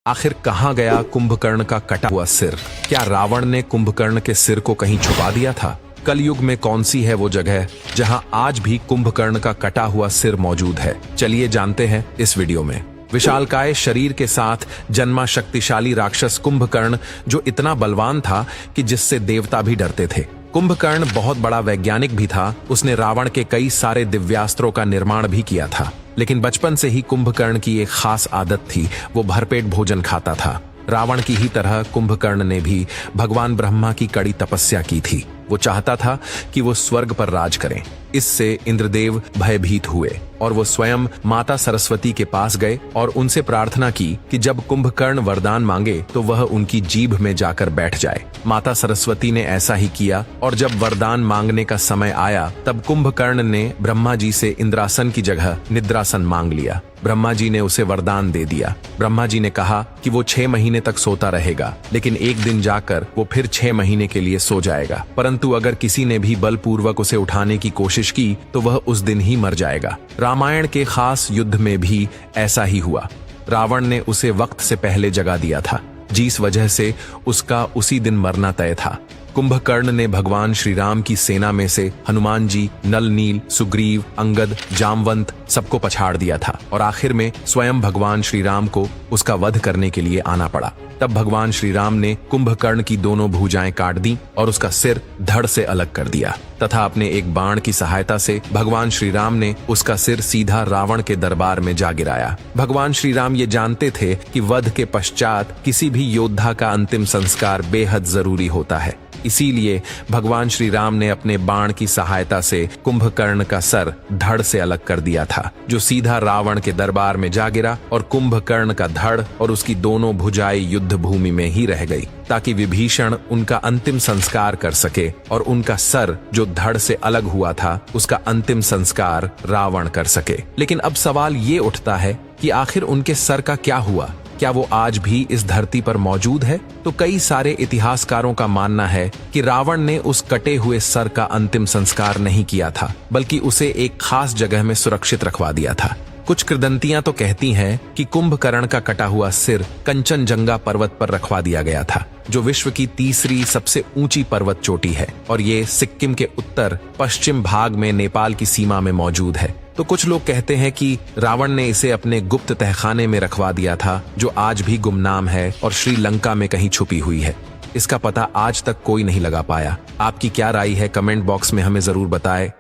आखिर कहाँ गया कुंभकर्ण का कटा हुआ सिर? क्या रावण ने कुंभकर्ण के सिर को कहीं छुपा दिया था? कलयुग में कौन सी है वो जगह जहां आज भी कुंभकर्ण का कटा हुआ सिर मौजूद है? चलिए जानते हैं इस वीडियो में। विशालकाय शरीर के साथ जन्मा शक्तिशाली राक्षस कुंभकर्ण, जो इतना बलवान था कि जिससे देवता भी डरते थे। कुंभकर्ण बहुत बड़ा वैज्ञानिक भी था। उसने रावण के कई सारे दिव्यास्त्रों का निर्माण भी किया था। लेकिन बचपन से ही कुंभकर्ण की एक खास आदत थी, वो भरपेट भोजन खाता था। रावण की ही तरह कुंभकर्ण ने भी भगवान ब्रह्मा की कड़ी तपस्या की थी। वो चाहता था कि वो स्वर्ग पर राज करें। इससे इंद्रदेव भयभीत हुए और वो स्वयं माता सरस्वती के पास गए और उनसे प्रार्थना की कि जब कुंभकर्ण वरदान मांगे तो वह उनकी जीभ में जाकर बैठ जाए। माता सरस्वती ने ऐसा ही किया और जब वरदान मांगने का समय आया तब कुंभकर्ण ने ब्रह्मा जी से इंद्रासन की जगह निद्रासन मांग लिया। ब्रह्मा जी ने उसे वरदान दे दिया। ब्रह्मा जी ने कहा कि वो 6 महीने तक सोता रहेगा, लेकिन एक दिन जाकर वो फिर 6 महीने के लिए सो जाएगा। परंतु अगर किसी ने भी बलपूर्वक उसे उठाने की कोशिश की तो वह उस दिन ही मर जाएगा। रामायण के खास युद्ध में भी ऐसा ही हुआ। रावण ने उसे वक्त से पहले जगा दिया था, जिस वजह से उसका उसी दिन मरना तय था। कुंभकर्ण ने भगवान श्री राम की सेना में से हनुमान जी, नल नील, सुग्रीव, अंगद, जामवंत सबको पछाड़ दिया था और आखिर में स्वयं भगवान श्री राम को उसका वध करने के लिए आना पड़ा। तब भगवान श्री राम ने कुंभकर्ण की दोनों भुजाएं काट दी और उसका सिर धड़ से अलग कर दिया तथा अपने एक बाण की सहायता से भगवान श्री राम ने उसका सिर सीधा रावण के दरबार में जा गिराया। भगवान श्री राम ये जानते थे कि वध के पश्चात किसी भी योद्धा का अंतिम संस्कार बेहद जरूरी होता है। इसीलिए भगवान श्री राम ने अपने बाण की सहायता से कुंभकर्ण का सर धड़ से अलग कर दिया था, जो सीधा रावण के दरबार में जा गिरा और कुंभकर्ण का धड़ और उसकी दोनों भुजाएं युद्ध भूमि में ही रह गई, ताकि विभीषण उनका अंतिम संस्कार कर सके और उनका सर जो धड़ से अलग हुआ था उसका अंतिम संस्कार रावण कर सके। लेकिन अब सवाल ये उठता है कि आखिर उनके सर का क्या हुआ? क्या वो आज भी इस धरती पर मौजूद है? तो कई सारे इतिहासकारों का मानना है कि रावण ने उस कटे हुए सर का अंतिम संस्कार नहीं किया था, बल्कि उसे एक खास जगह में सुरक्षित रखवा दिया था। कुछ किंवदंतियां तो कहती हैं कि कुंभकर्ण का कटा हुआ सिर कंचनजंगा पर्वत पर रखवा दिया गया था, जो विश्व की तीसरी सबसे ऊंची पर्वत चोटी है और ये सिक्किम के उत्तर पश्चिम भाग में नेपाल की सीमा में मौजूद है। तो कुछ लोग कहते हैं कि रावण ने इसे अपने गुप्त तहखाने में रखवा दिया था, जो आज भी गुमनाम है और श्रीलंका में कहीं छुपी हुई है। इसका पता आज तक कोई नहीं लगा पाया। आपकी क्या राय है? कमेंट बॉक्स में हमें जरूर बताएं।